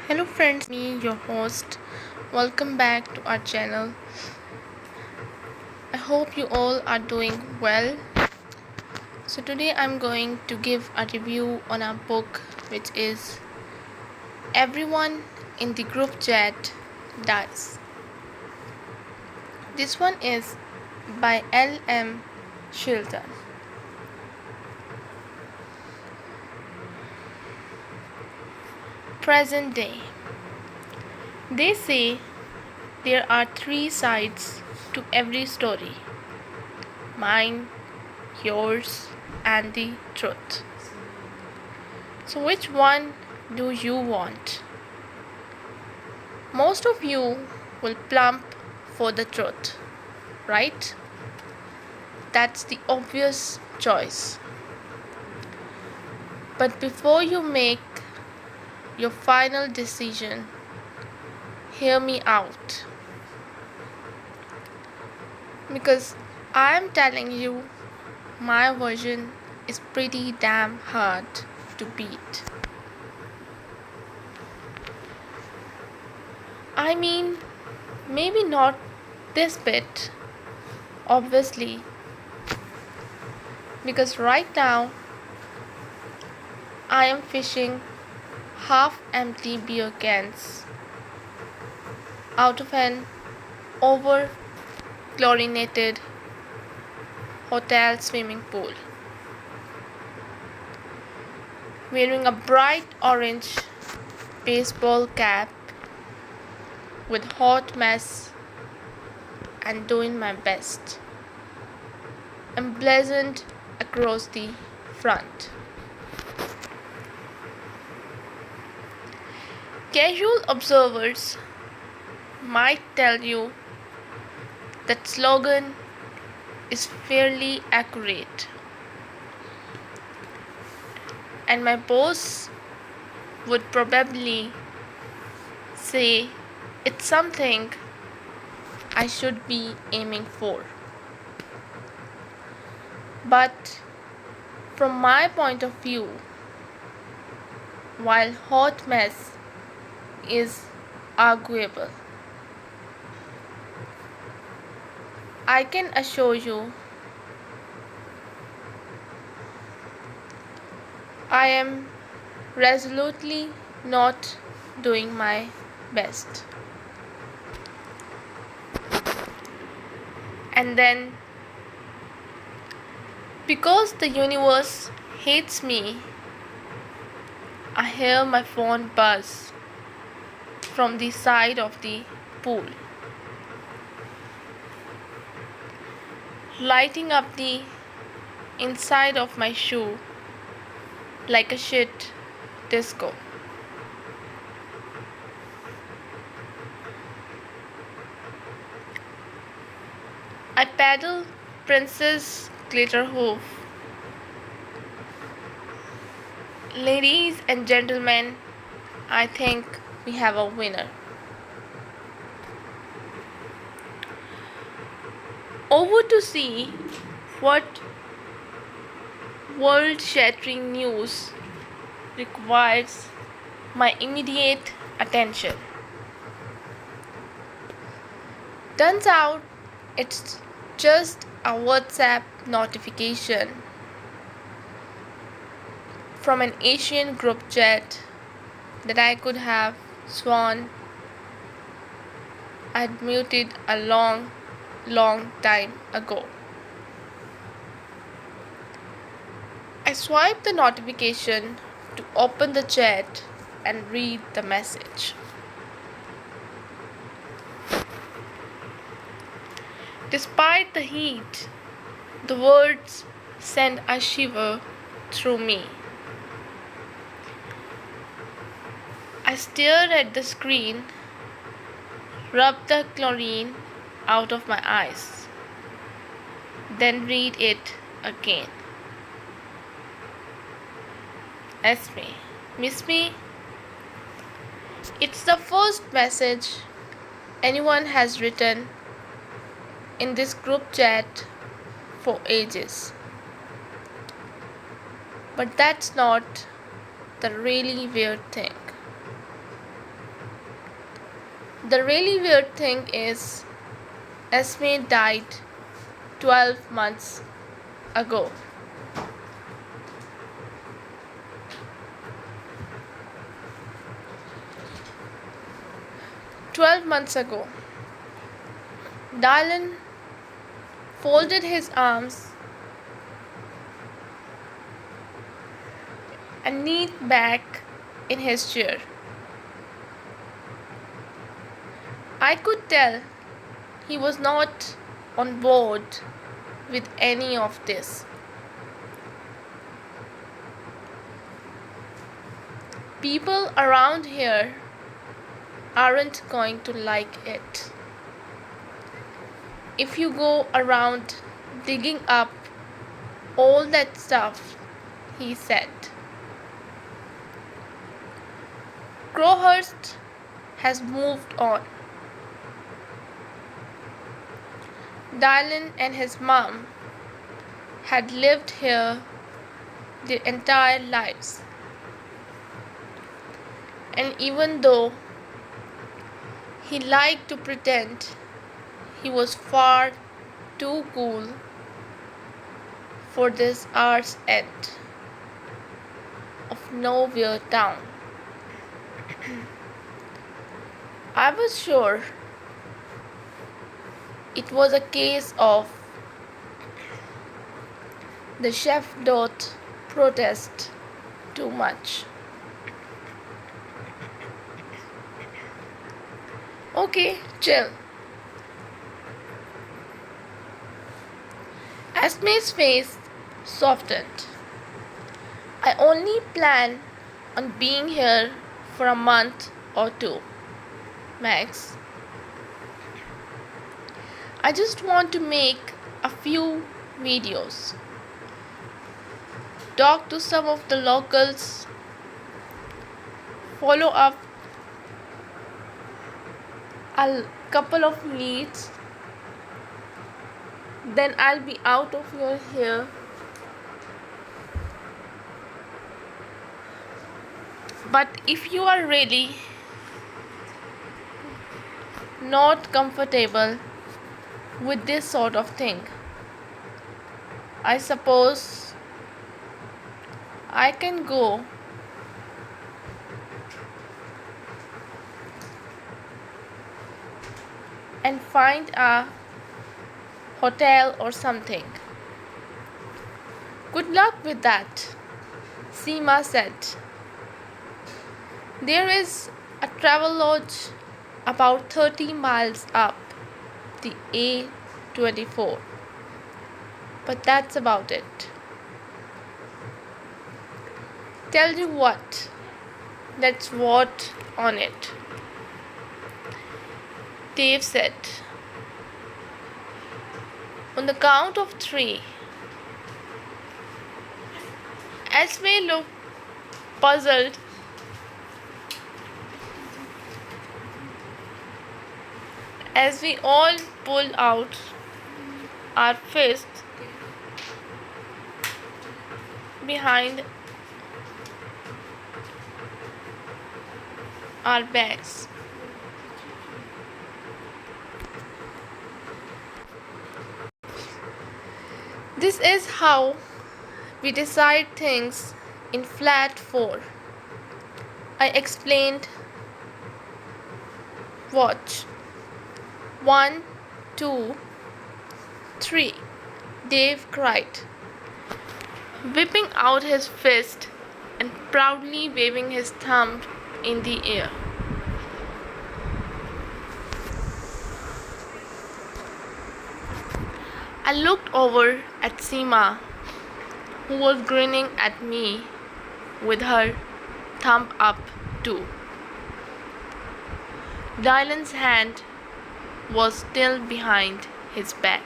Hello friends, me your host. Welcome back to our channel. I hope you all are doing well. So today I'm going to give a review on a book which is Everyone in the Group Chat Dies. This one is by L.M. Shilton. Present day. They say there are three sides to every story: mine, yours, and the truth. So, which one do you want? Most of you will plump for the truth, right? That's the obvious choice. But before you make your final decision, hear me out. Because I'm telling you, my version is pretty damn hard to beat. I mean, maybe not this bit, obviously, because right now I am fishing half empty beer cans out of an over chlorinated hotel swimming pool, wearing a bright orange baseball cap with hot mess and doing my best, emblazoned across the front. Casual observers might tell you that slogan is fairly accurate, and my boss would probably say it's something I should be aiming for. But from my point of view, while hot mess is arguable, I can assure you I am resolutely not doing my best. And then, because the universe hates me, I hear my phone buzz from the side of the pool, lighting up the inside of my shoe like a shit disco. I paddle Princess Glitterhoof. Ladies and gentlemen, I think we have a winner. Over to see what world shattering news requires my immediate attention. Turns out it's just a WhatsApp notification from an Asian group chat that I could have sworn I'd muted a long time ago. I swipe the notification to open the chat and read the message. Despite the heat, the words send a shiver through me. I stare at the screen, rub the chlorine out of my eyes, then read it again. Esme, miss me? It's the first message anyone has written in this group chat for ages. But that's not the really weird thing. The really weird thing is, Esme died 12 months ago. 12 months ago, Dylan folded his arms and leaned back in his chair. I could tell he was not on board with any of this. People around here aren't going to like it. If you go around digging up all that stuff, he said. Crowhurst has moved on. Dylan and his mom had lived here their entire lives. And even though he liked to pretend he was far too cool for this arse end of nowhere town, I was sure it was a case of the chef don't protest too much. Okay, chill. Esme's face softened. I only plan on being here for a month or two, Max. I just want to make a few videos, talk to some of the locals, follow up a couple of leads, then I'll be out of your hair. But if you are really not comfortable with this sort of thing, I suppose I can go and find a hotel or something. Good luck with that, Seema said. There is a travel lodge about 30 miles up the A24, but that's about it. Tell you what, let's vote on it, Dave said. On the count of 3, Esme looked puzzled. As we all pull out our fists behind our backs. This is how we decide things in flat 4. I explained. Watch. 1, 2, 3, Dave cried, whipping out his fist and proudly waving his thumb in the air. I looked over at Seema, who was grinning at me with her thumb up too. Dylan's hand was still behind his back.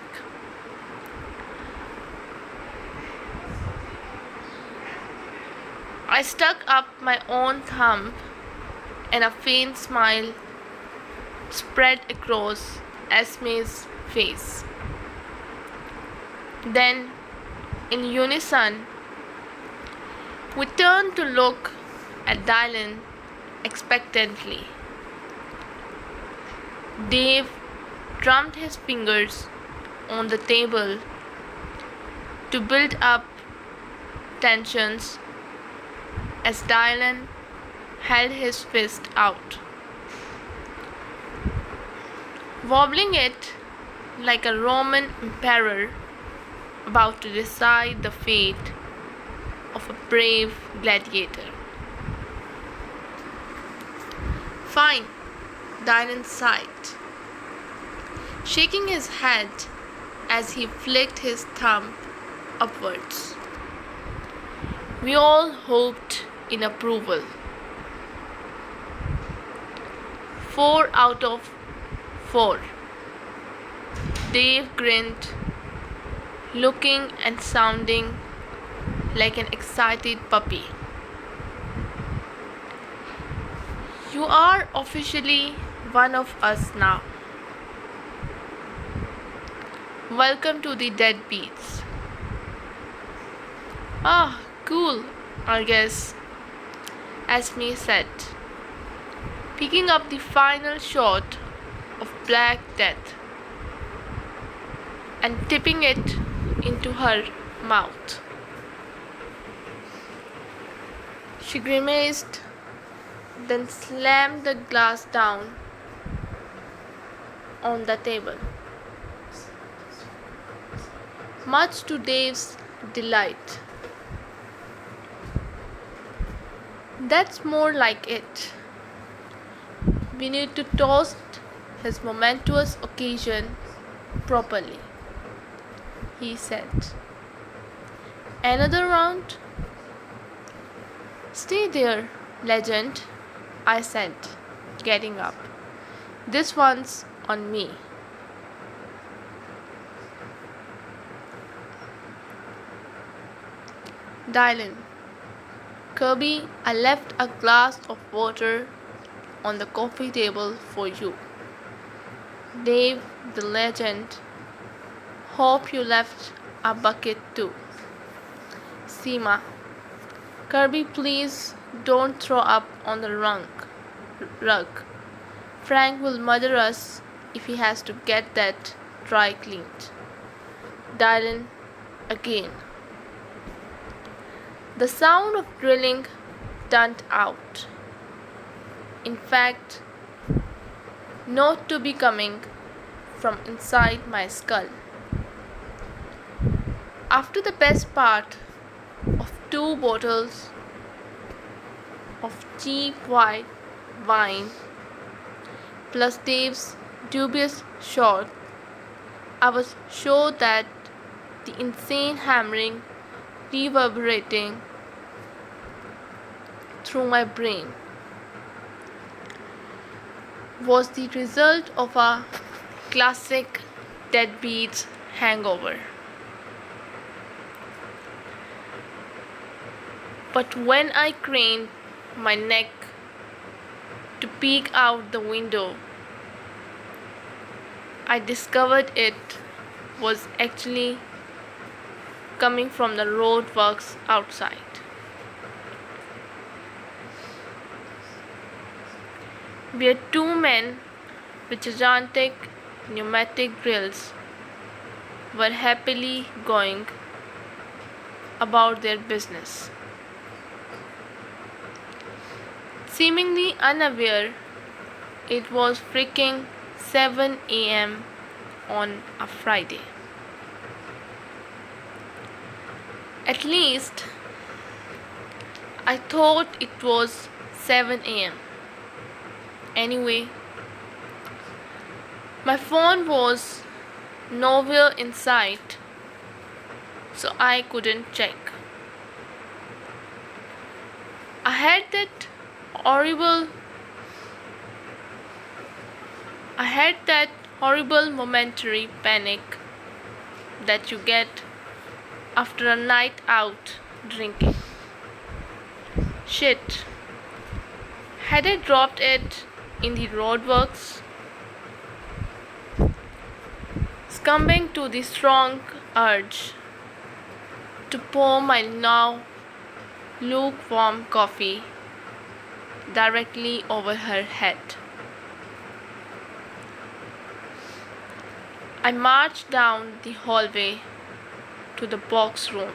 I stuck up my own thumb and a faint smile spread across Esme's face. Then, in unison, we turned to look at Dylan expectantly. Dave drummed his fingers on the table to build up tensions as Dylan held his fist out, wobbling it like a Roman emperor about to decide the fate of a brave gladiator. Fine, Dylan sighed, shaking his head as he flicked his thumb upwards. We all hoped in approval. 4 out of 4. Dave grinned, looking and sounding like an excited puppy. You are officially one of us now. Welcome to the Deadbeats. Ah, cool, I guess, Esme said, picking up the final shot of Black Death and tipping it into her mouth. She grimaced, then slammed the glass down on the table, much to Dave's delight. That's more like it. We need to toast his momentous occasion properly, he said. Another round? Stay there, legend, I said, getting up. This one's on me. Dylan, Kirby, I left a glass of water on the coffee table for you. Dave, the legend, hope you left a bucket too. Seema, Kirby, please don't throw up on the rug. Frank will murder us if he has to get that dry cleaned. Dylan, again. The sound of drilling died out. In fact, note to be coming from inside my skull. After the best part of 2 bottles of cheap white wine plus Dave's dubious shot, I was sure that the insane hammering reverberating through my brain was the result of a classic deadbeats hangover. But when I craned my neck to peek out the window, I discovered it was actually coming from the roadworks outside. Where 2 men with gigantic pneumatic drills were happily going about their business, seemingly unaware it was freaking 7 a.m. on a Friday. At least I thought it was 7 a.m. Anyway, my phone was nowhere in sight, so I couldn't check. I had that horrible momentary panic that you get after a night out drinking. Shit. Had I dropped it in the roadworks? Succumbing to the strong urge to pour my now lukewarm coffee directly over her head. I marched down the hallway to the box room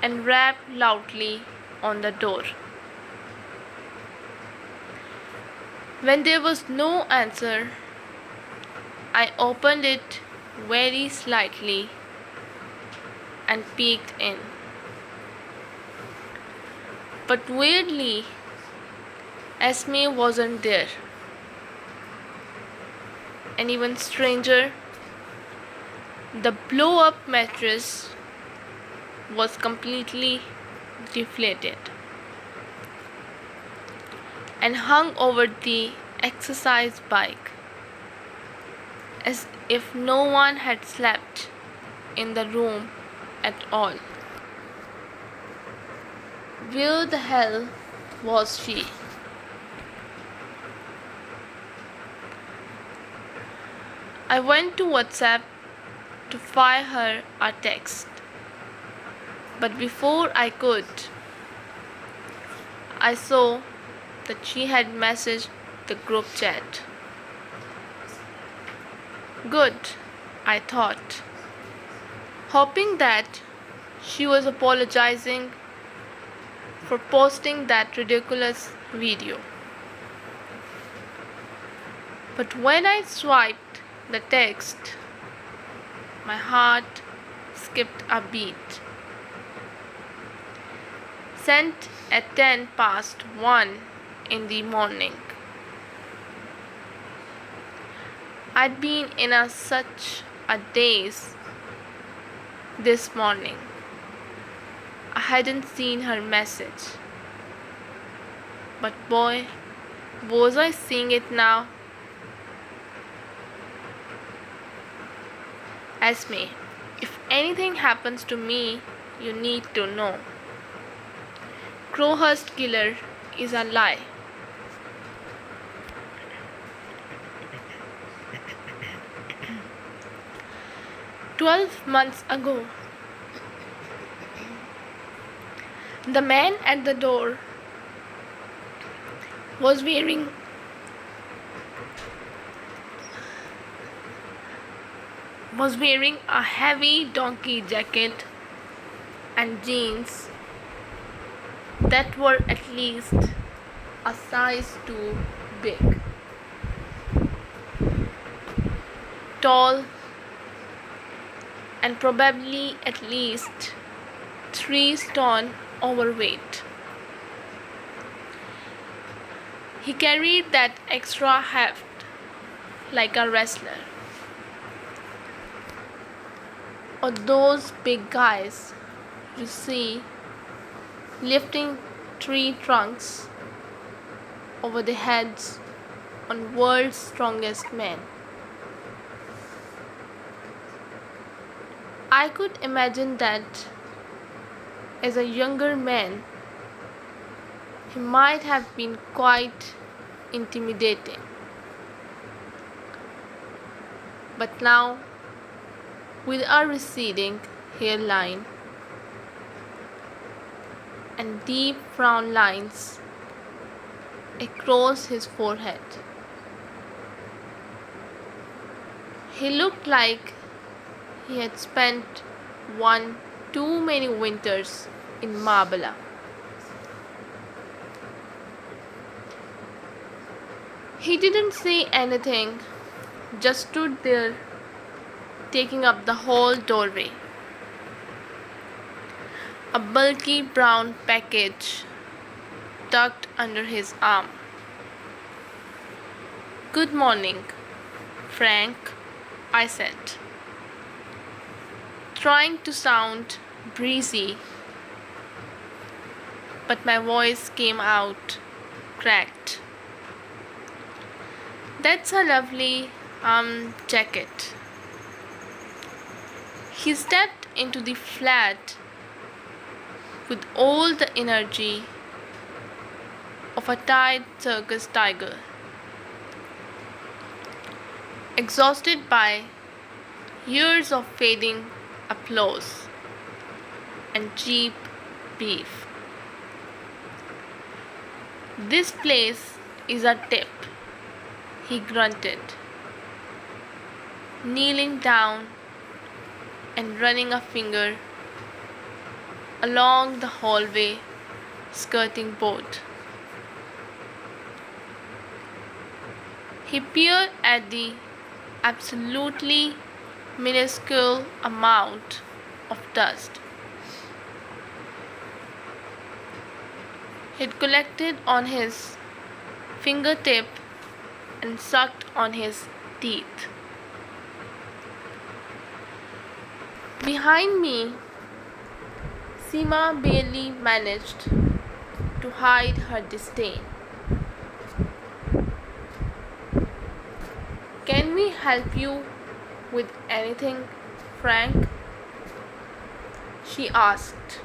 and rapped loudly on the door. When there was no answer, I opened it very slightly and peeked in. But weirdly, Esme wasn't there. And even stranger, the blow-up mattress was completely deflated and hung over the exercise bike as if no one had slept in the room at all. Where the hell was she? I went to WhatsApp to fire her a text, but before I could, I saw that she had messaged the group chat. Good, I thought, hoping that she was apologizing for posting that ridiculous video. But when I swiped the text, my heart skipped a beat. Sent at 1:10 in the morning. I'd been in such a daze this morning. I hadn't seen her message. But boy, was I seeing it now. Esme, if anything happens to me, you need to know. Crowhurst killer is a lie. "12 months ago, the man at the door was wearing a heavy donkey jacket and jeans that were at least a size too big. Tall and probably at least 3 stone overweight. He carried that extra heft like a wrestler. Or those big guys you see lifting tree trunks over the heads on world's strongest men. I could imagine that as a younger man, he might have been quite intimidating. But now, with a receding hairline and deep frown lines across his forehead, he looked like he had spent one too many winters in Marbella. He didn't say anything, just stood there taking up the whole doorway. A bulky brown package tucked under his arm. "Good morning, Frank," I said, trying to sound breezy, but my voice came out cracked. "That's a lovely jacket." He stepped into the flat with all the energy of a tired circus tiger, exhausted by years of fading applause and cheap beef. "This place is a tip," he grunted, kneeling down and running a finger along the hallway skirting both. He peered at the absolutely minuscule amount of dust he'd collected on his fingertip and sucked on his teeth. Behind me, Seema barely managed to hide her disdain. "Can we help you with anything, Frank?" she asked.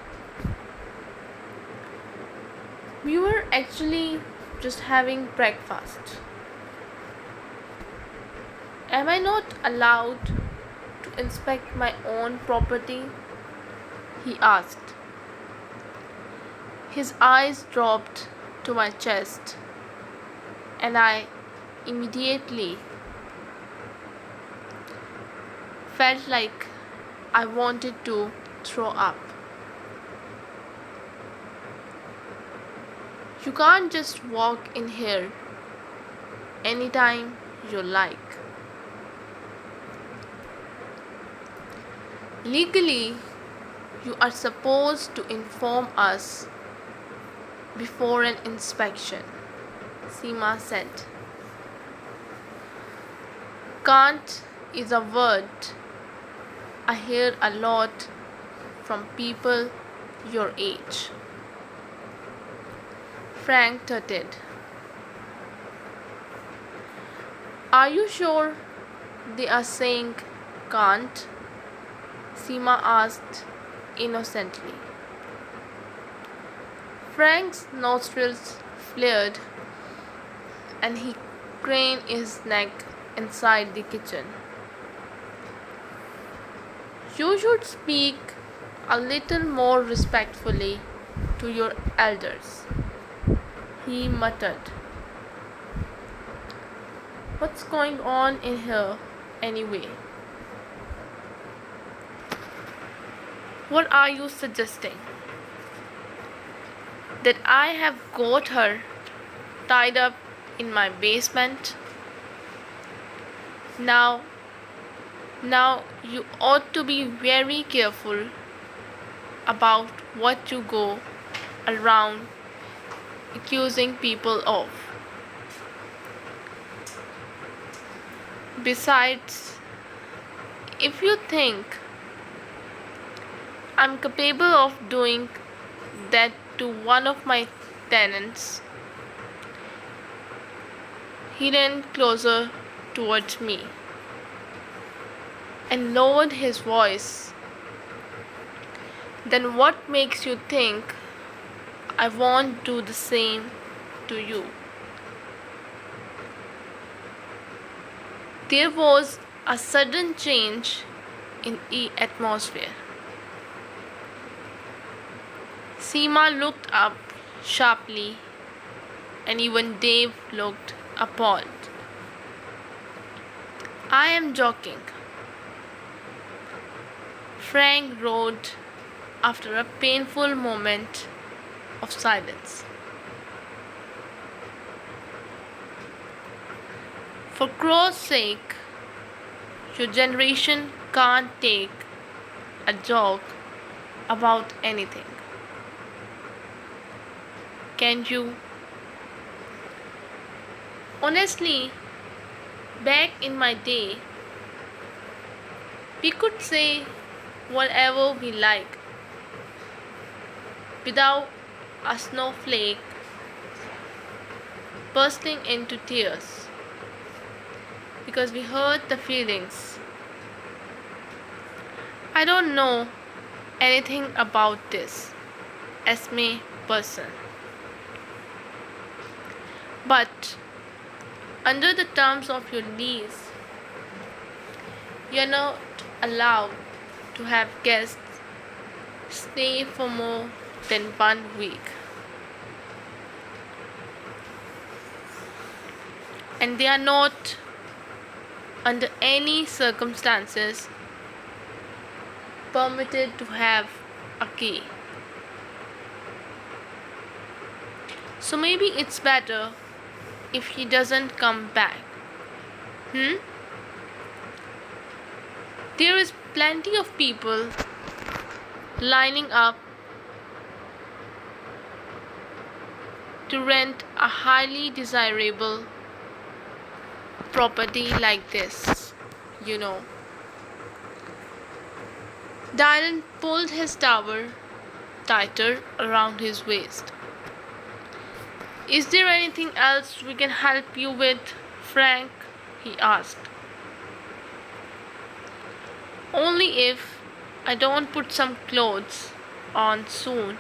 "We were actually just having breakfast." "Am I not allowed to inspect my own property?" he asked. His eyes dropped to my chest, and I immediately felt like I wanted to throw up. "You can't just walk in here anytime you like. Legally, you are supposed to inform us before an inspection," Seema said. "Can't is a word I hear a lot from people your age." Frank tutted. "Are you sure they are saying can't?" Seema asked innocently. Frank's nostrils flared and he craned his neck inside the kitchen. "You should speak a little more respectfully to your elders," he muttered. "What's going on in here anyway?" "What are you suggesting? That I have got her tied up in my basement? Now you ought to be very careful about what you go around accusing people of. Besides, if you think I'm capable of doing that to one of my tenants," he leaned closer towards me and lowered his voice, "then what makes you think I won't do the same to you?" There was a sudden change in the atmosphere. Seema looked up sharply, and even Dave looked appalled. "I am joking," Frank roared after a painful moment of silence. "For God's sake, your generation can't take a joke about anything. Can you? Honestly, back in my day, we could say whatever we like without a snowflake bursting into tears because we hurt the feelings. I don't know anything about this, Esme person. But under the terms of your lease, you're not allowed to have guests stay for more than 1 week. and they are not under any circumstances permitted to have a key. So maybe it's better if he doesn't come back. Hmm? There is plenty of people lining up to rent a highly desirable property like this, you know. Dylan pulled his towel tighter around his waist. Is there anything else we can help you with, Frank? He asked. Only if I don't put some clothes on soon.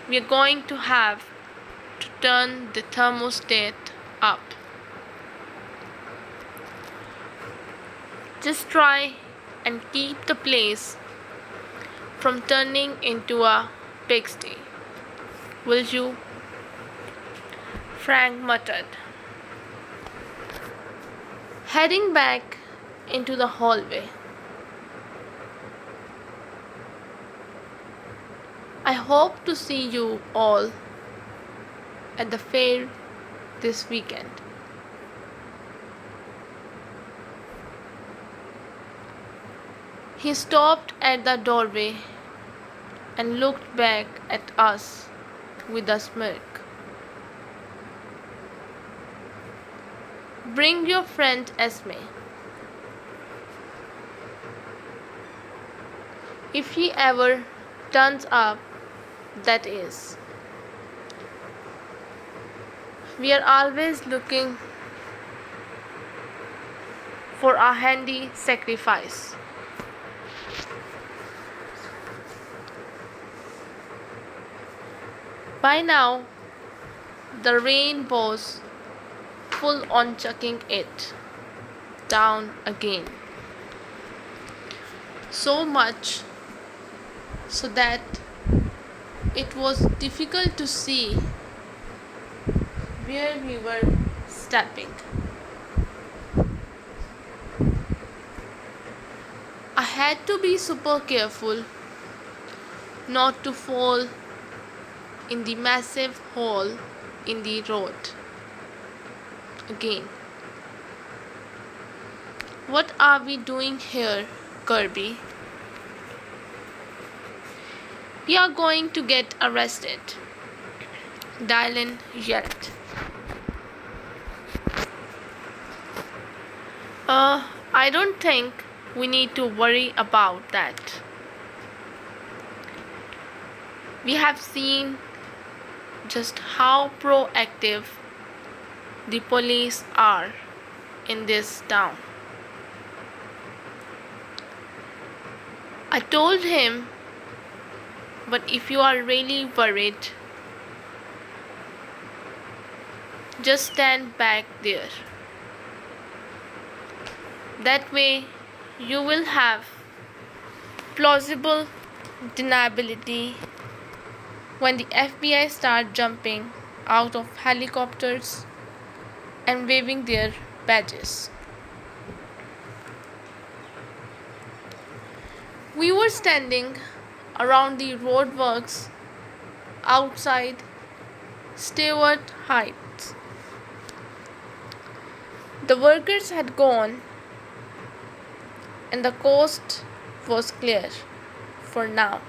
We are going to have to turn the thermostat up. Just try and keep the place from turning into a pigsty, will you? Frank muttered. Heading back into the hallway. I hope to see you all at the fair this weekend. He stopped at the doorway and looked back at us with a smirk. Bring your friend Esme. If he ever turns up, that is. We are always looking for a handy sacrifice. By now, the rain was full on chucking it down again. So much so that it was difficult to see where we were stepping. I had to be super careful not to fall in the massive hole in the road again. What are we doing here, Kirby? We are going to get arrested, Dylan yelled. I don't think we need to worry about that. We have seen just how proactive the police are in this town. I told him, but if you are really worried, just stand back there. That way you will have plausible deniability when the FBI start jumping out of helicopters and waving their badges. We were standing around the roadworks outside Stewart Heights. The workers had gone and the coast was clear for now.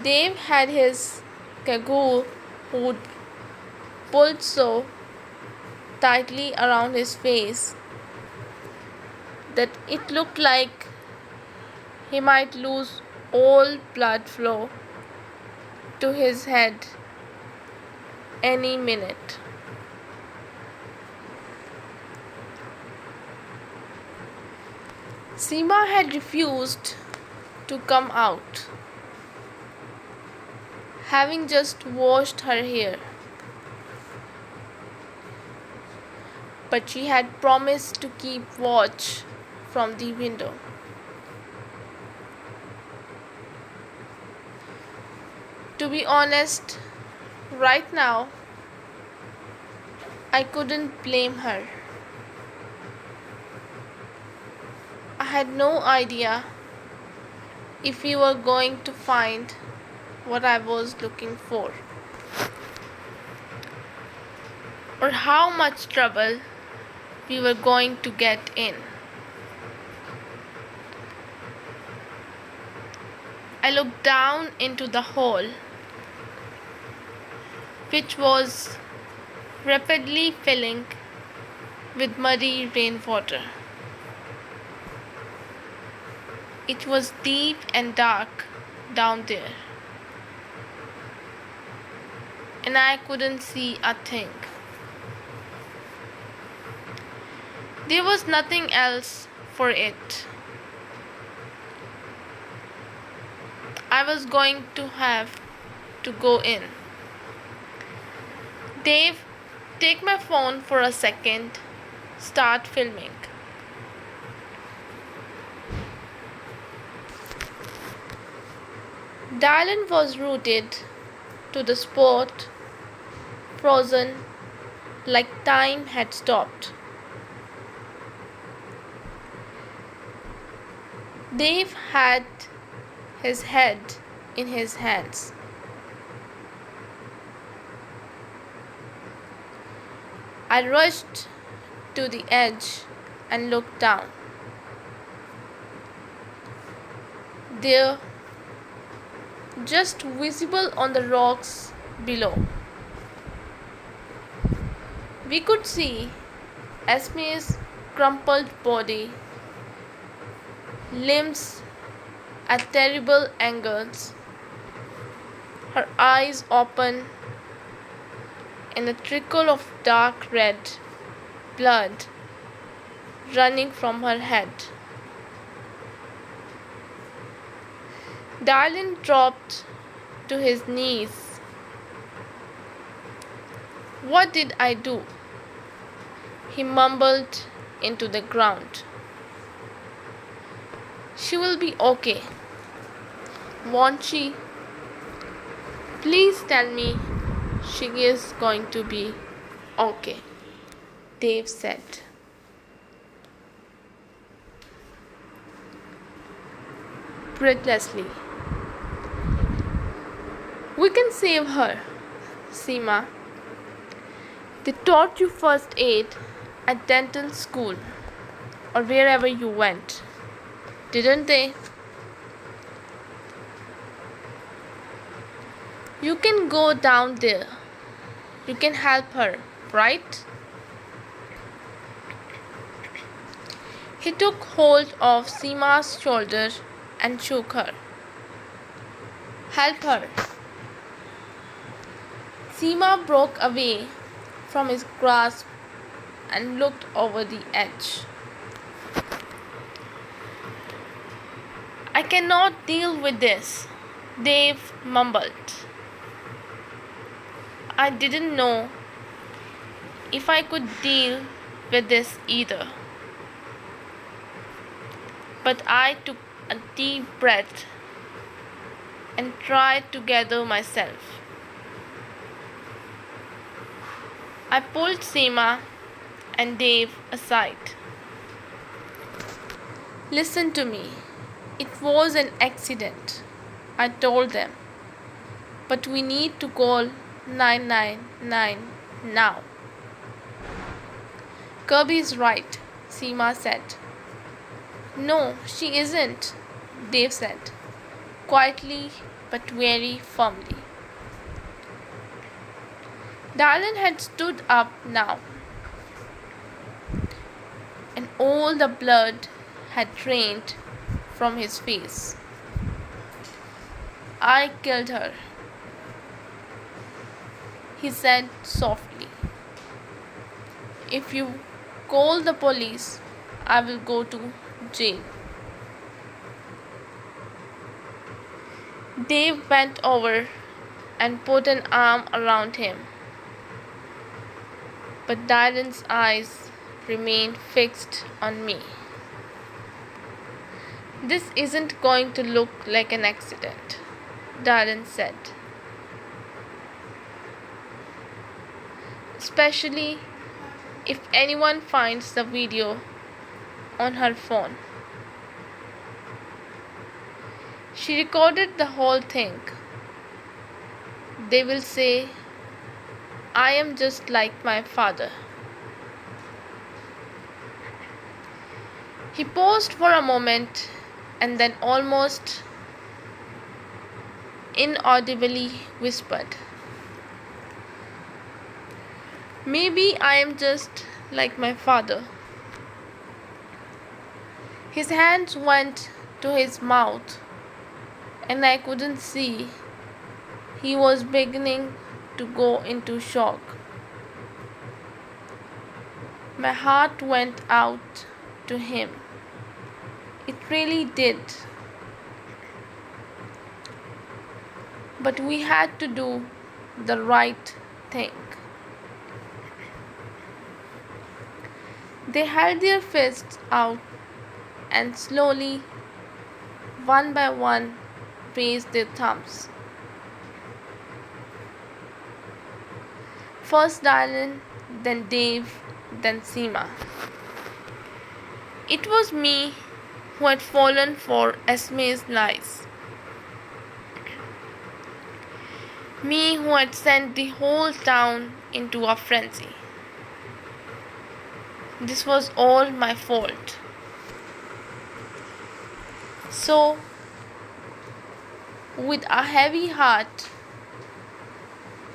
Dave had his kagoo hood pulled so tightly around his face that it looked like he might lose all blood flow to his head any minute. Seema had refused to come out, having just washed her hair. But she had promised to keep watch from the window. To be honest, right now, I couldn't blame her. I had no idea if we were going to find what I was looking for, or how much trouble we were going to get in. I looked down into the hole, which was rapidly filling with muddy rainwater. It was deep and dark down there, and I couldn't see a thing. There was nothing else for it. I was going to have to go in. Dave, take my phone for a second. Start filming. Dylan was rooted to the spot, frozen like time had stopped. Dave had his head in his hands. I rushed to the edge and looked down. There, just visible on the rocks below, we could see Esme's crumpled body, limbs at terrible angles, her eyes open, and a trickle of dark red blood running from her head. Dylan dropped to his knees. "What did I do?" he mumbled into the ground. "She will be okay, won't she? Please tell me she is going to be okay," Dave said. Breathlessly. "We can save her, Seema. They taught you first aid at dental school or wherever you went, didn't they? You can go down there. You can help her, right?" He took hold of Seema's shoulder and shook her. "Help her." Seema broke away from his grasp and looked over the edge. "I cannot deal with this," Dave mumbled. I didn't know if I could deal with this either. But I took a deep breath and tried to gather myself. I pulled Seema and Dave aside. "Listen to me. It was an accident," I told them. "But we need to call 999 now." "Kirby is right," Seema said. "No, she isn't," Dave said, quietly but very firmly. Dylan had stood up now, and all the blood had drained from his face. "I killed her," he said softly. "If you call the police, I will go to jail." Dave bent over and put an arm around him. But Dylan's eyes remained fixed on me. "This isn't going to look like an accident," Dylan said. especially if anyone finds the video on her phone. She recorded the whole thing. They will say, I am just like my father. He paused for a moment and then almost inaudibly whispered, maybe I am just like my father. His hands went to his mouth, and I couldn't see. He was beginning to go into shock. My heart went out to him. It really did. But we had to do the right thing. They held their fists out and slowly, one by one, raised their thumbs. First Dylan, then Dave, then Seema. It was me who had fallen for Esme's lies. Me who had sent the whole town into a frenzy. This was all my fault. So, with a heavy heart,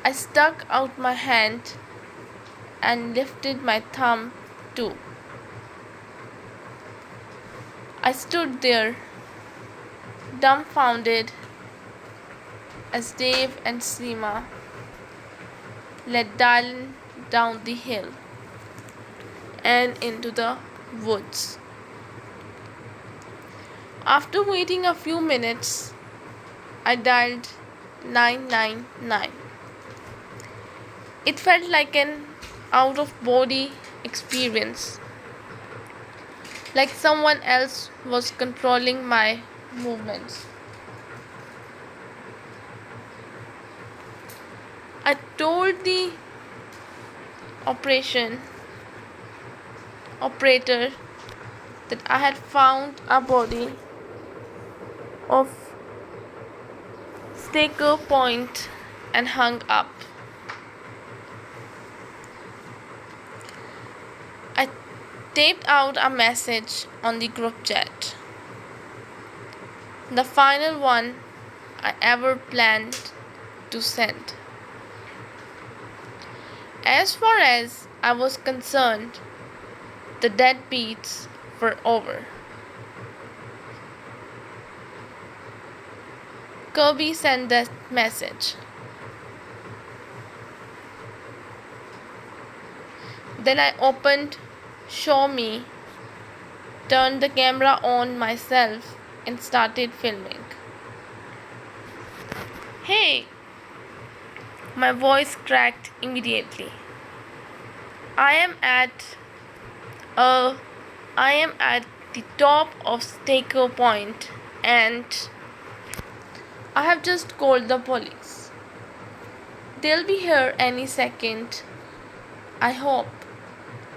I stuck out my hand and lifted my thumb too. I stood there, dumbfounded, as Dave and Seema led Dylan down the hill and into the woods. After waiting a few minutes, I dialed 999. It felt like an out-of-body experience, like someone else was controlling my movements. I told the operator that I had found a body of Staker Point and hung up. I taped out a message on the group chat, the final one I ever planned to send. As far as I was concerned, the deadbeats were over. Kirby sent that message. Then I opened Show Me, turned the camera on myself, and started filming. Hey! My voice cracked immediately. I am at the top of Staker Point and I have just called the police. They'll be here any second, I hope.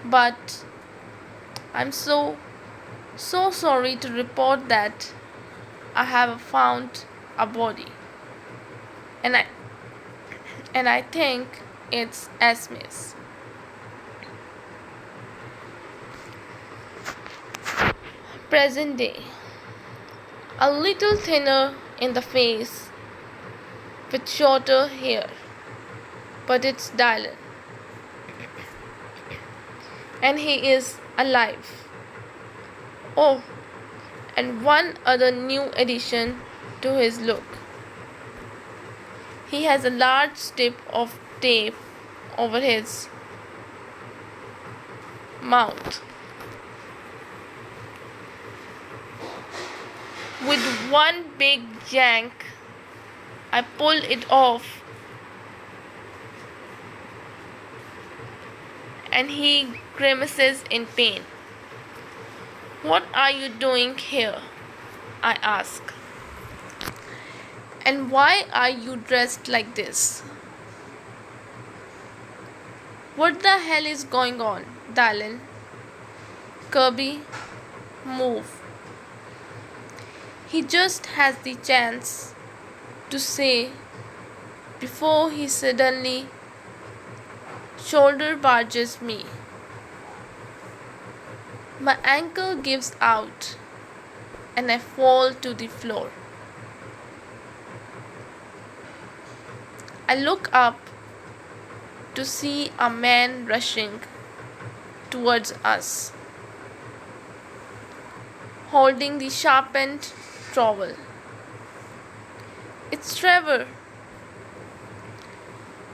But I'm so sorry to report that I have found a body. And I think it's Esme's. Present day. A little thinner in the face with shorter hair. But it's Dylan. And he is alive. Oh, and one other new addition to his look. He has a large strip of tape over his mouth. With one big yank, I pull it off and he grimaces in pain. What are you doing here? I ask. And why are you dressed like this? What the hell is going on, Dylan? Kirby, move. He just has the chance to say before he suddenly shoulder barges me. My ankle gives out and I fall to the floor. I look up to see a man rushing towards us, holding the sharpened trowel. It's Trevor.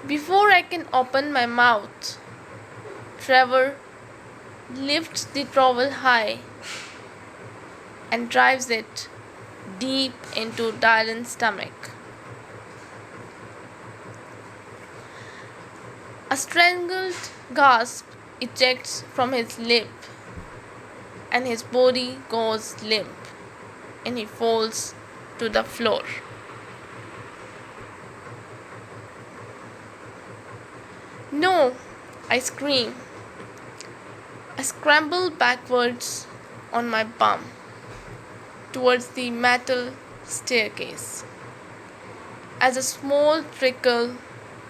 Before I can open my mouth, Trevor lifts the trowel high and drives it deep into Dylan's stomach. A strangled gasp ejects from his lip, and his body goes limp, and he falls to the floor. No, I scream. I scramble backwards on my bum towards the metal staircase as a small trickle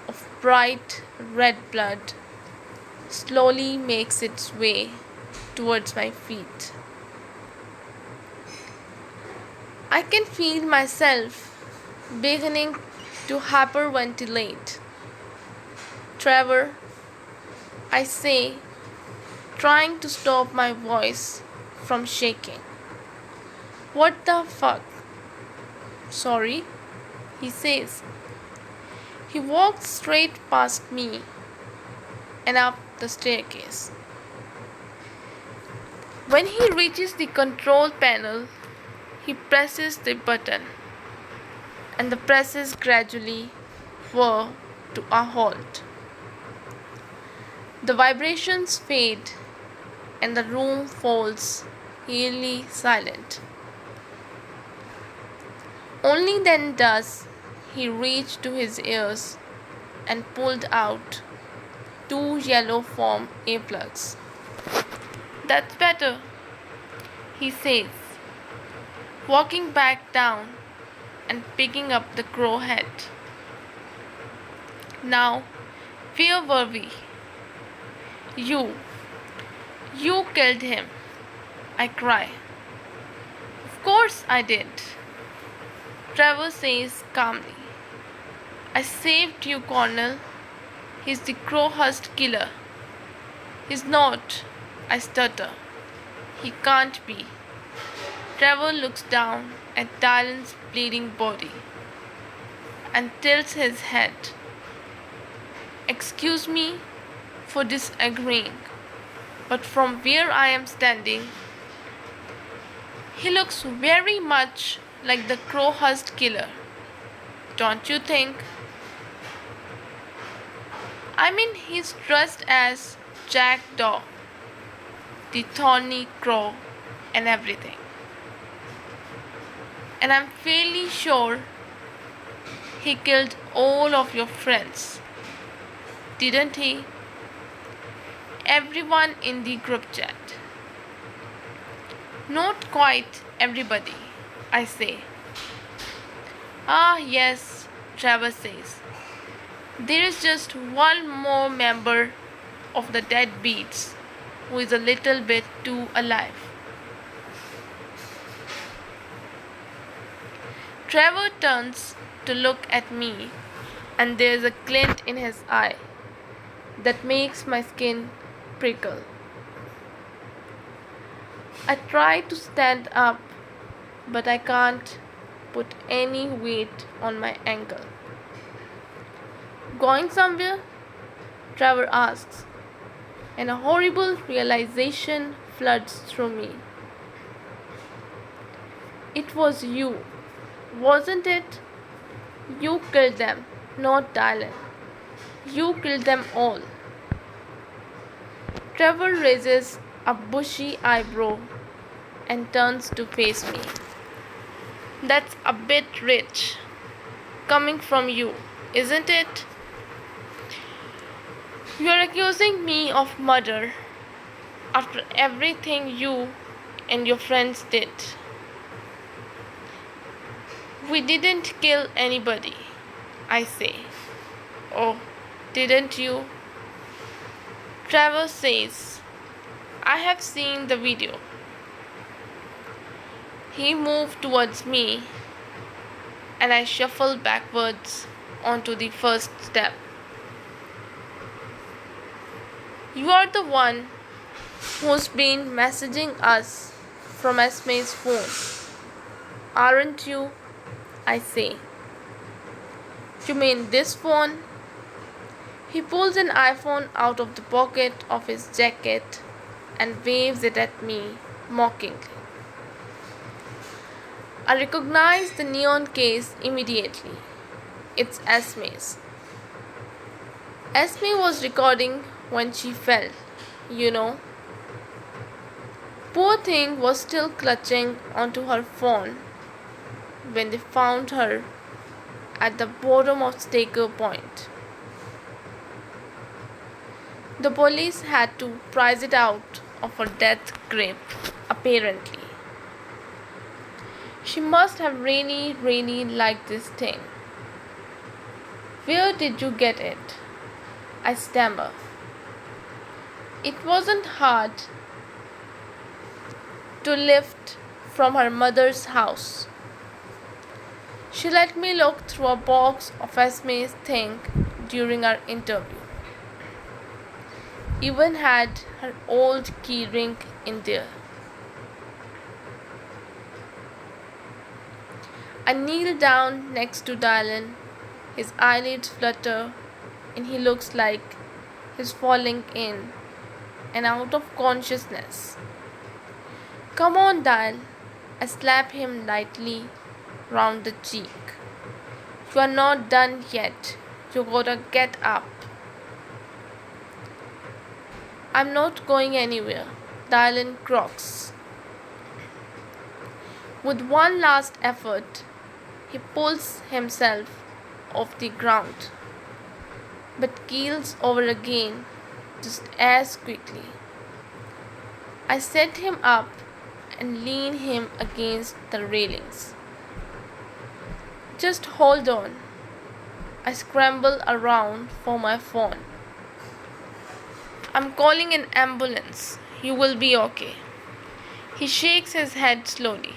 of bright red blood slowly makes its way towards my feet. I can feel myself beginning to hyperventilate. Trevor, I say, trying to stop my voice from shaking. What the fuck? Sorry, he says. He walks straight past me and up the staircase. When he reaches the control panel, he presses the button, and the presses gradually whir to a halt. The vibrations fade, and the room falls eerily silent. Only then does he reach to his ears and pulled out 2 yellow foam earplugs. That's better, he says, walking back down and picking up the crow head. Now, where were we? You killed him, I cry. Of course I did, Trevor says calmly. I saved you, Cornell. He's the crowhurst killer. He's not, I stutter. He can't be. Trevor looks down at Dylan's bleeding body and tilts his head. Excuse me for disagreeing, but from where I am standing, he looks very much like the crowhurst killer. Don't you think? I mean, he's dressed as Jackdaw, the thorny crow, and everything. And I'm fairly sure he killed all of your friends, didn't he? Everyone in the group chat. Not quite everybody, I say. Ah, yes, Trevor says. There is just one more member of the deadbeats who is a little bit too alive. Trevor turns to look at me, and there's a glint in his eye that makes my skin prickle. I try to stand up, but I can't put any weight on my ankle. Going somewhere? Trevor asks, and a horrible realization floods through me. It was you, wasn't it? You killed them, not Dylan. You killed them all. Trevor raises a bushy eyebrow and turns to face me. That's a bit rich, coming from you, isn't it? You are accusing me of murder after everything you and your friends did. We didn't kill anybody, I say. Oh, didn't you? Trevor says, I have seen the video. He moved towards me and I shuffled backwards onto the first step. You are the one who's been messaging us from Esme's phone, aren't you? I say. You mean this phone? He pulls an iPhone out of the pocket of his jacket and waves it at me mockingly. I recognize the neon case immediately. It's Esme's. Esme was recording when she fell, you know. Poor thing was still clutching onto her phone when they found her at the bottom of Staker Point. The police had to prise it out of her death grip, apparently. She must have really liked this thing. Where did you get it? I stammer. It wasn't hard to lift from her mother's house. She let me look through a box of Esme's things during our interview. Even had her old key ring in there. I kneel down next to Dylan. His eyelids flutter and he looks like he's falling in and out of consciousness. Come on, Dylan. I slap him lightly round the cheek. You are not done yet. You gotta get up. I'm not going anywhere, Dylan croaks. With one last effort, he pulls himself off the ground, but keels over again just as quickly. I set him up and lean him against the railings. Just hold on. I scramble around for my phone. I'm calling an ambulance. You will be okay. He shakes his head slowly.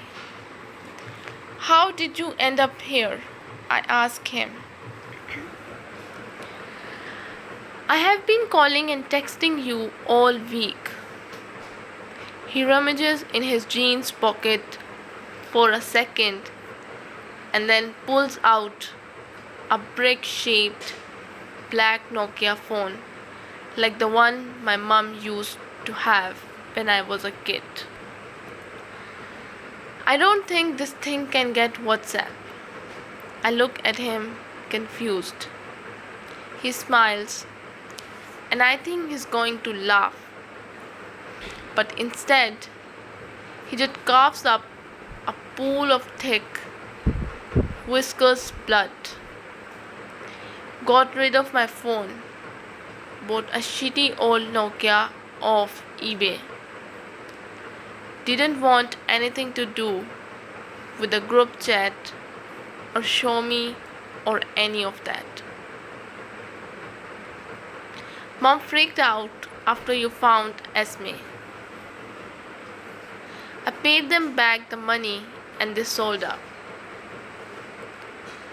How did you end up here? I ask him. I have been calling and texting you all week. He rummages in his jeans pocket for a second and then pulls out a brick-shaped black Nokia phone like the one my mum used to have when I was a kid. I don't think this thing can get WhatsApp. I look at him confused. He smiles and I think he's going to laugh. But instead, he just coughs up a pool of thick, viscous blood. Got rid of my phone. Bought a shitty old Nokia off eBay. Didn't want anything to do with the group chat or show me or any of that. Mom freaked out after you found Esme. I paid them back the money and they sold up.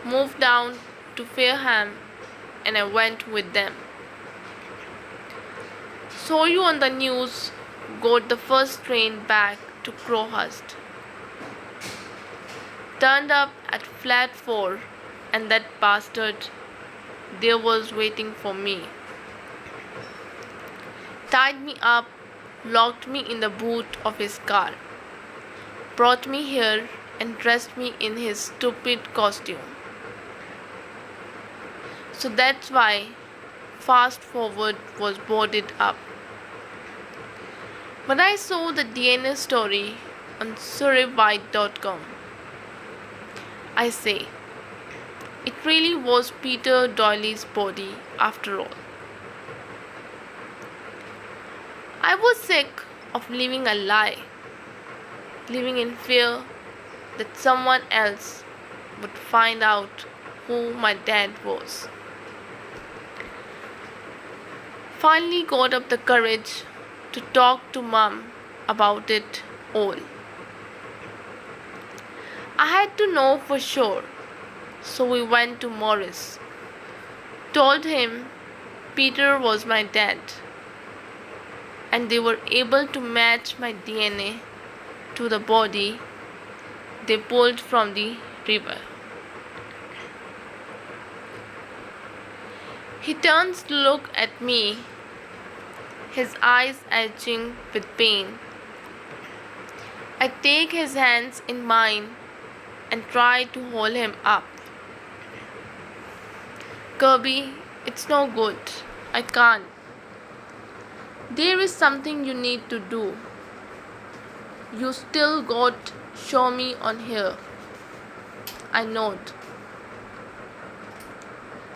Moved down to Fareham and I went with them. Saw you on the news, got the first train back to Crowhurst. Turned up at flat 4 and that bastard there was waiting for me. Tied me up, locked me in the boot of his car, brought me here and dressed me in his stupid costume. So that's why Fast Forward was boarded up. When I saw the DNA story on surreywhite.com, I say, it really was Peter Doyley's body after all. I was sick of living a lie, living in fear that someone else would find out who my dad was. Finally got up the courage to talk to Mum about it all. I had to know for sure, so we went to Morris. Told him Peter was my dad, and they were able to match my DNA to the body they pulled from the river. He turns to look at me, his eyes edging with pain. I take his hands in mine and try to hold him up. Kirby, it's no good. I can't. There is something you need to do. You still got show me on here. I nod.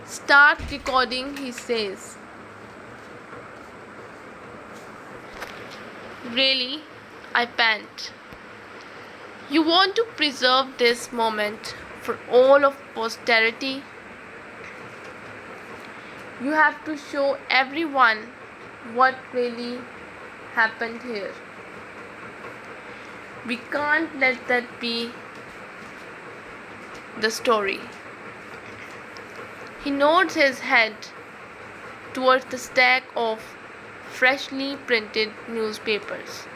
Start recording, he says. Really? I pant. You want to preserve this moment for all of posterity? You have to show everyone what really happened here. We can't let that be the story. He nods his head towards the stack of freshly printed newspapers.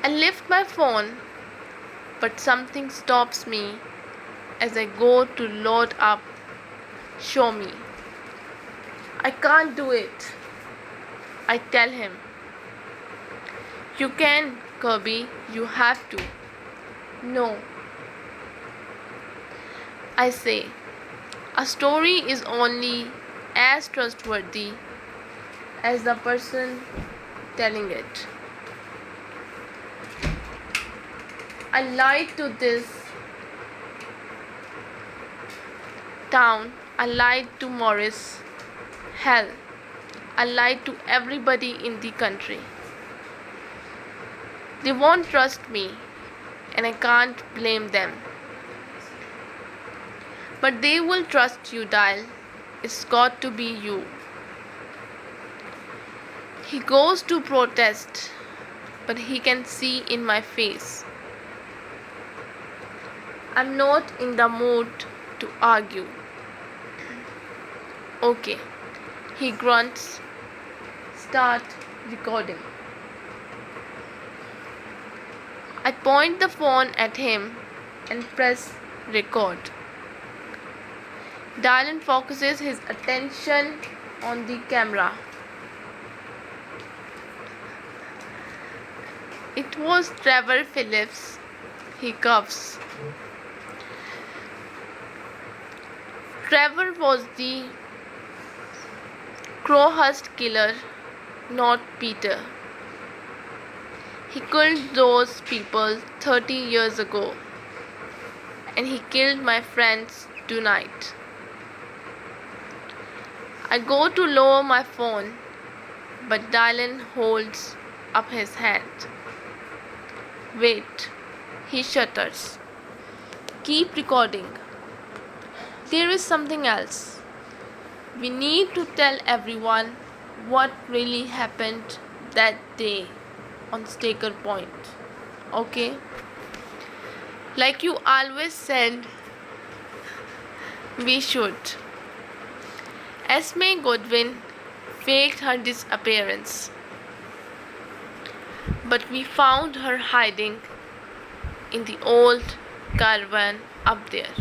I lift my phone, but something stops me as I go to load up Show Me. I can't do it, I tell him. You can, Kirby, you have to. No. I say, a story is only as trustworthy as the person telling it. I lied to this town, I lied to Morris. Hell, I lied to everybody in the country. They won't trust me, and I can't blame them. But they will trust you, Dial. It's got to be you. He goes to protest, but he can see in my face I'm not in the mood to argue. Okay, he grunts. Start recording. I point the phone at him and press record. Dylan focuses his attention on the camera. It was Trevor Phillips, he coughs. Trevor was the Crowhurst killer, not Peter. He killed those people 30 years ago, and he killed my friends tonight. I go to lower my phone, but Dylan holds up his hand. Wait, he shudders. Keep recording. There is something else. We need to tell everyone what really happened that day on Staker Point. Okay? Like you always said, we should. Esme Godwin faked her disappearance, but we found her hiding in the old caravan up there.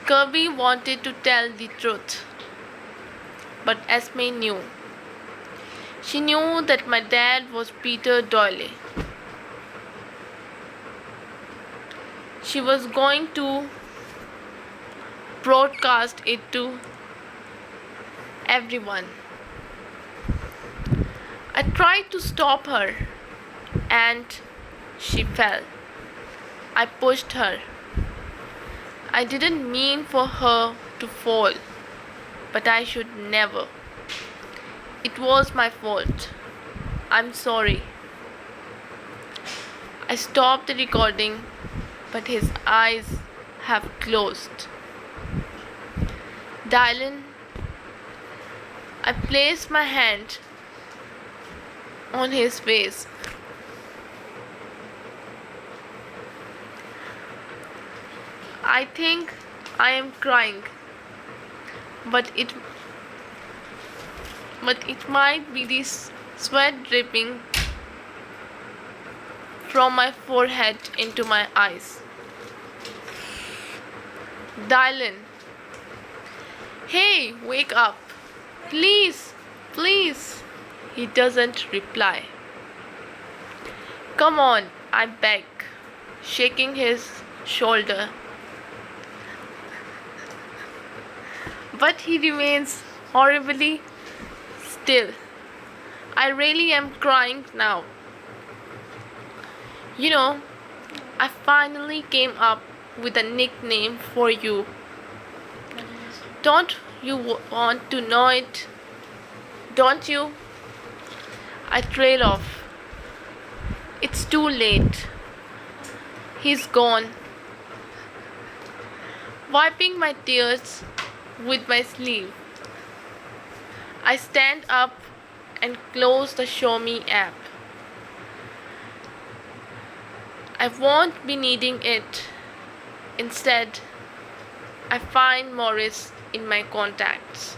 Kirby wanted to tell the truth, but Esme knew. She knew that my dad was Peter Doyle. She was going to broadcast it to everyone. I tried to stop her, and she fell. I pushed her. I didn't mean for her to fall, but I should never. It was my fault. I'm sorry. I stopped the recording, but his eyes have closed. Dylan, I placed my hand on his face. I think I am crying, but it might be this sweat dripping from my forehead into my eyes. Dylan, hey, wake up. Please, please. He doesn't reply. Come on, I beg, shaking his shoulder. But he remains horribly still. I really am crying now. You know, I finally came up with a nickname for you. Don't you want to know it? Don't you? I trail off. It's too late. He's gone. Wiping my tears with my sleeve, I stand up and close the Show Me app. I won't be needing it. Instead, I find Morris in my contacts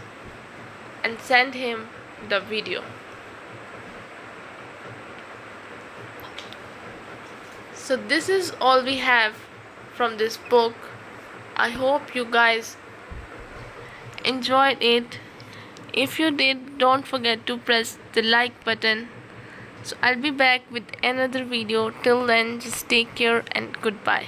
and send him the video. So this is all we have from this book. I hope you guys enjoyed it. If you did, don't forget to press the like button. So I'll be back with another video. Till then, just take care and goodbye.